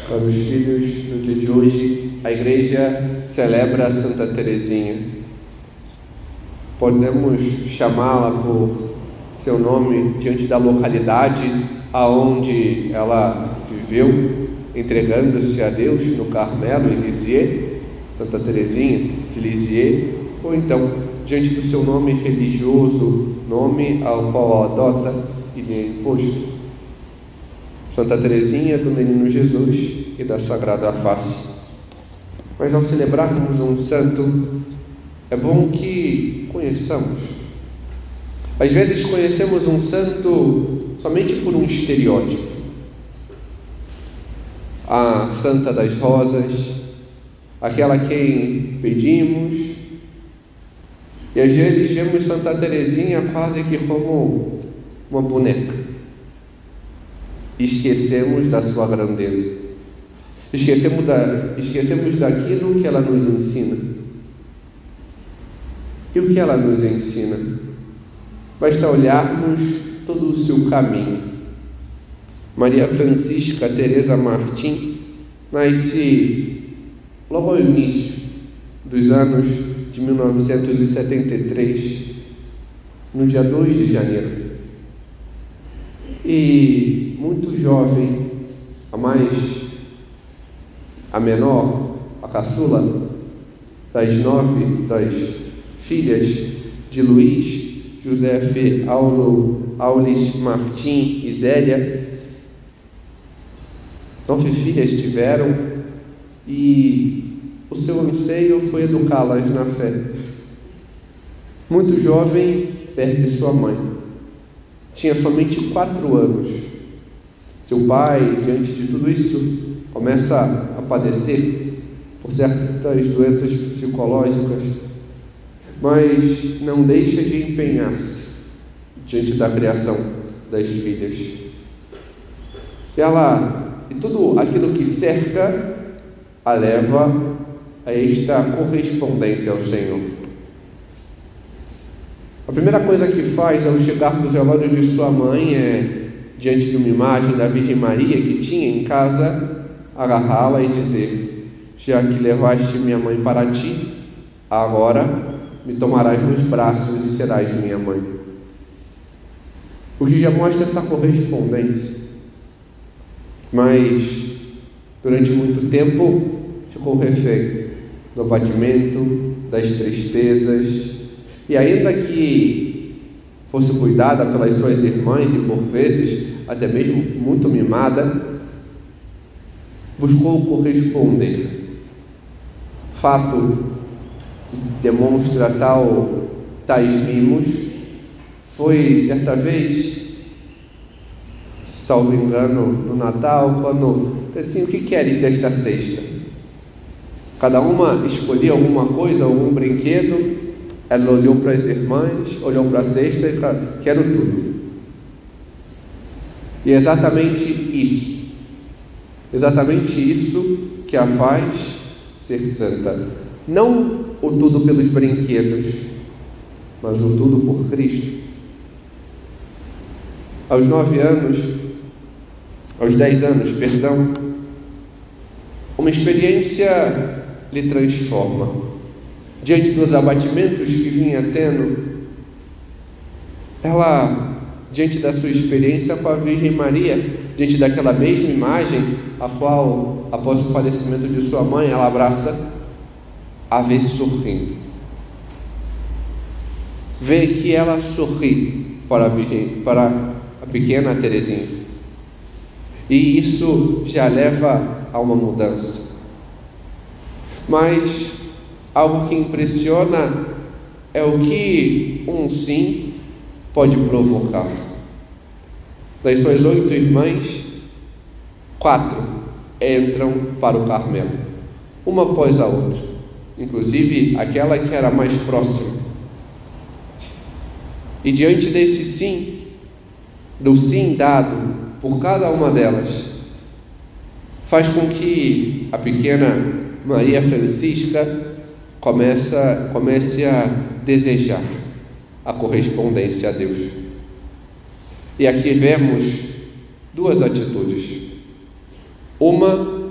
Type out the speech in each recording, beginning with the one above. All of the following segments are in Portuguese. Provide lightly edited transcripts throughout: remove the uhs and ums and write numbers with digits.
Para os filhos, no dia de hoje, a igreja celebra Santa Teresinha. Podemos chamá-la por seu nome diante da localidade aonde ela viveu, entregando-se a Deus no Carmelo, em Lisieux, Santa Teresinha de Lisieux, ou então diante do seu nome religioso, nome ao qual adota e lhe é imposto. Santa Teresinha do Menino Jesus e da Sagrada Face. Mas ao celebrarmos um santo, é bom que conheçamos. Às vezes conhecemos um santo somente por um estereótipo. A Santa das Rosas, aquela a quem pedimos, e às vezes vemos Santa Teresinha quase que como uma boneca. Esquecemos da sua grandeza, esquecemos daquilo que ela nos ensina. E o que ela nos ensina? Basta olharmos todo o seu caminho. Maria Francisca Teresa Martim nasce logo ao início dos anos de 1973, no dia 2 de janeiro. E muito jovem, a menor, a caçula das 9 das filhas de Luiz, Josefe, Aulis, Martim e Zélia. 9 filhas tiveram e o seu anseio foi educá-las na fé. Muito jovem, perde sua mãe. Tinha somente 4 anos. Seu pai, diante de tudo isso, começa a padecer por certas doenças psicológicas, mas não deixa de empenhar-se diante da criação das filhas. E tudo aquilo que cerca a leva a esta correspondência ao Senhor. A primeira coisa que faz ao chegar do velório de sua mãe é, diante de uma imagem da Virgem Maria que tinha em casa, agarrá-la e dizer: já que levaste minha mãe para ti, agora me tomarás nos braços e serás minha mãe. O que já mostra essa correspondência. Mas durante muito tempo ficou refém do abatimento, das tristezas, e ainda que fosse cuidada pelas suas irmãs e por vezes até mesmo muito mimada, buscou corresponder. Fato que demonstra tais mimos foi certa vez, salvo engano, no Natal, quando disse assim: o que queres desta cesta? Cada uma escolhia alguma coisa, algum brinquedo. Ela olhou para as irmãs, olhou para a cesta e quero tudo. E é exatamente isso que a faz ser santa. Não o tudo pelos brinquedos, mas o tudo por Cristo. Aos 10 anos, uma experiência lhe transforma. Diante dos abatimentos que vinha tendo, ela, diante da sua experiência com a Virgem Maria, diante daquela mesma imagem, a qual, após o falecimento de sua mãe, ela abraça, a vê sorrindo. Vê que ela sorri para a pequena Teresinha. E isso já leva a uma mudança. Mas algo que impressiona é o que um sim pode provocar. Das suas 8 irmãs, 4 entram para o Carmelo, uma após a outra, inclusive aquela que era mais próxima. E diante desse sim, do sim dado por cada uma delas, faz com que a pequena Maria Francisca comece a desejar a correspondência a Deus. E aqui vemos 2 atitudes. Uma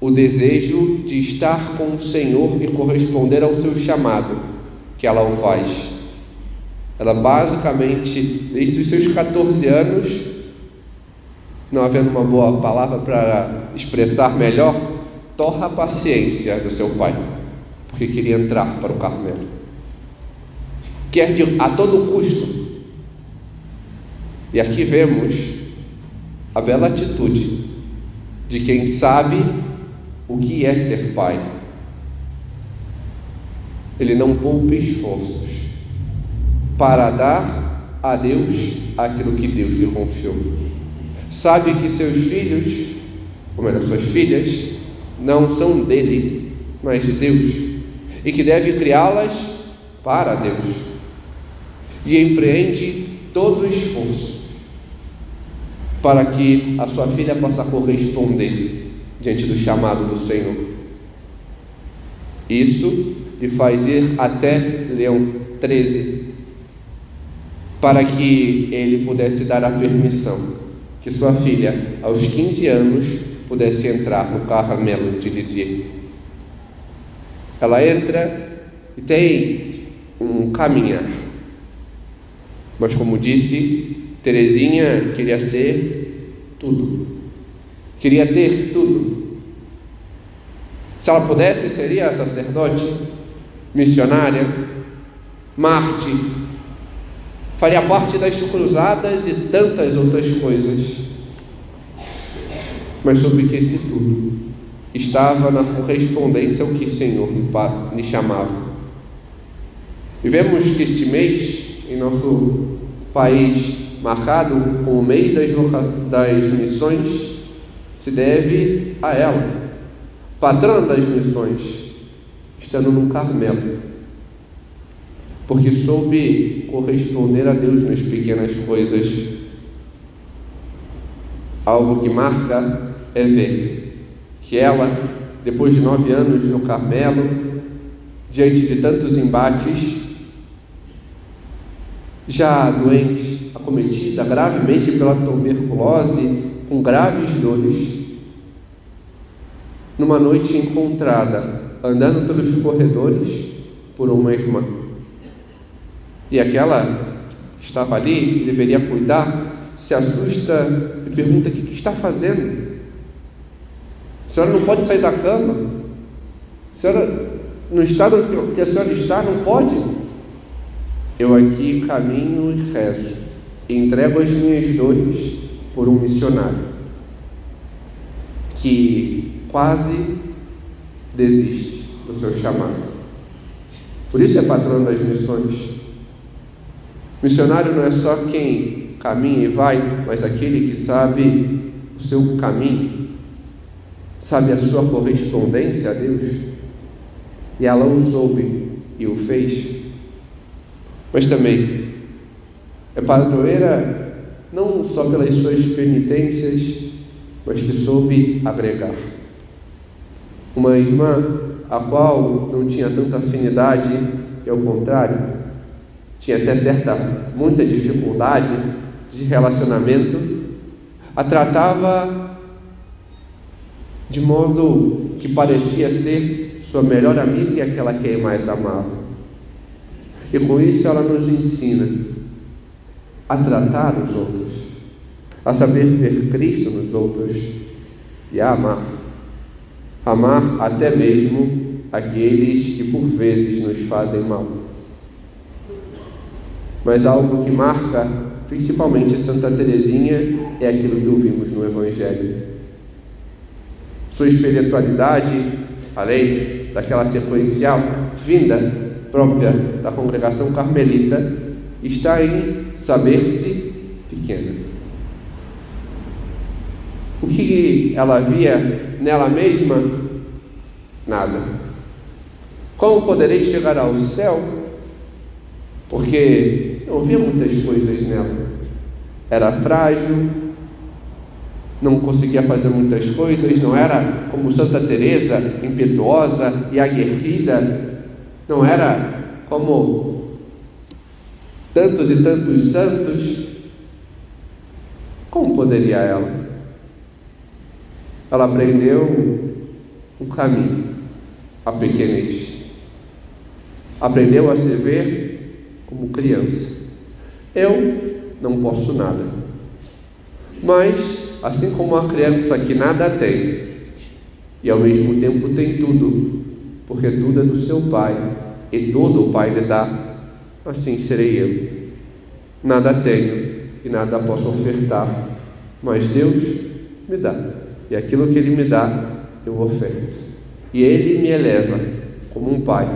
o desejo de estar com o Senhor e corresponder ao seu chamado, que ela o faz. Ela basicamente, desde os seus 14 anos, não havendo uma boa palavra para expressar melhor, torra a paciência do seu pai, porque queria entrar para o Carmelo. Quer a todo custo. E aqui vemos a bela atitude de quem sabe o que é ser pai. Ele não poupa esforços para dar a Deus aquilo que Deus lhe confiou. Sabe que seus filhos, ou melhor, suas filhas, não são dele, mas de Deus, e que deve criá-las para Deus. E empreende todo o esforço para que a sua filha possa corresponder diante do chamado do Senhor. Isso lhe faz ir até Leão 13, para que ele pudesse dar a permissão que sua filha, aos 15 anos, pudesse entrar no Carmelo de Lisieux. Ela entra e tem um caminhar, mas, como disse, Teresinha queria ser tudo, queria ter tudo. Se ela pudesse, seria sacerdote, missionária, mártir, faria parte das cruzadas e tantas outras coisas. Mas soube que esse tudo estava na correspondência ao que o Senhor lhe chamava. E vemos que este mês, em nosso país, marcado com o mês das missões, se deve a ela, patrona das missões, estando no Carmelo, porque soube corresponder a Deus nas pequenas coisas. Algo que marca é ver que ela, depois de 9 anos no Carmelo, diante de tantos embates, já doente, acometida gravemente pela tuberculose, com graves dores, numa noite encontrada, andando pelos corredores por uma irmã. E aquela que estava ali, deveria cuidar, se assusta e pergunta: o que está fazendo? A senhora não pode sair da cama? A senhora, no estado que a senhora está, não pode? Eu aqui caminho e rezo, e entrego as minhas dores por um missionário que quase desiste do seu chamado. Por isso é patrão das missões. Missionário não é só quem caminha e vai, mas aquele que sabe o seu caminho, sabe a sua correspondência a Deus. E ela o soube e o fez. Mas também é padroeira não só pelas suas penitências, mas que soube agregar. Uma irmã a qual não tinha tanta afinidade, e ao contrário, tinha até muita dificuldade de relacionamento, a tratava de modo que parecia ser sua melhor amiga e aquela que mais amava. E com isso ela nos ensina a tratar os outros, a saber ver Cristo nos outros e a amar. Amar até mesmo aqueles que por vezes nos fazem mal. Mas algo que marca principalmente Santa Teresinha é aquilo que ouvimos no Evangelho. Sua espiritualidade, além daquela sequencial vinda própria da congregação carmelita, está em saber-se pequena. O que ela via nela mesma? Nada. Como poderei chegar ao céu? Porque não via muitas coisas nela. Era frágil, não conseguia fazer muitas coisas, não era como Santa Teresa, impetuosa e aguerrida, não era como tantos e tantos santos. Como poderia ela? Ela aprendeu um caminho, a pequenez. Aprendeu a se ver como criança. Eu não posso nada. Mas, assim como a criança que nada tem, e ao mesmo tempo tem tudo, porque tudo é do seu Pai, e todo o Pai lhe dá, assim serei eu. Nada tenho e nada posso ofertar, mas Deus me dá, e aquilo que Ele me dá, eu oferto. E Ele me eleva como um pai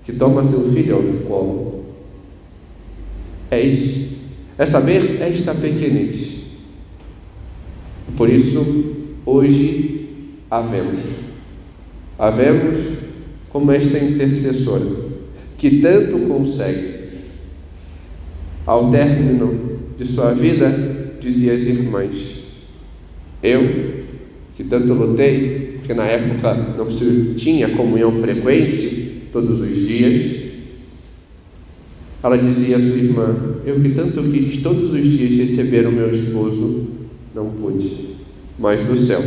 que toma seu filho ao colo. É isso, é saber esta pequenez. Por isso, hoje, havemos como esta intercessora, que tanto consegue. Ao término de sua vida, dizia às irmãs: eu, que tanto lutei, porque na época não se tinha comunhão frequente todos os dias, ela dizia à sua irmã: eu que tanto quis todos os dias receber o meu esposo, não pude, mas do céu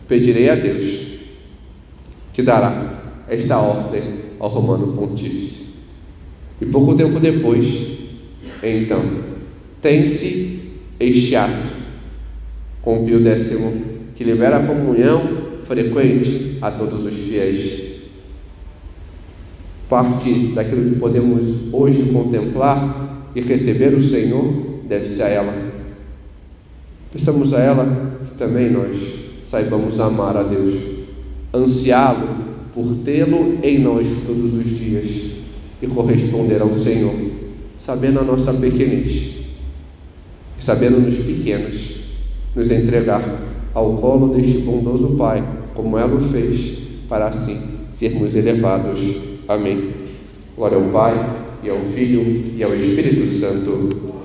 pedirei a Deus, que dará esta ordem ao Romano Pontífice. E pouco tempo depois, então, tem-se este ato com Pio X, que libera a comunhão frequente a todos os fiéis. Parte daquilo que podemos hoje contemplar e receber o Senhor deve-se a ela. Peçamos a ela que também nós saibamos amar a Deus, ansiá-lo por tê-lo em nós todos os dias e corresponder ao Senhor, sabendo a nossa pequenez e sabendo nos pequenos nos entregar ao colo deste bondoso Pai, como ela o fez, para assim sermos elevados. Amém. Glória ao Pai, e ao Filho, e ao Espírito Santo.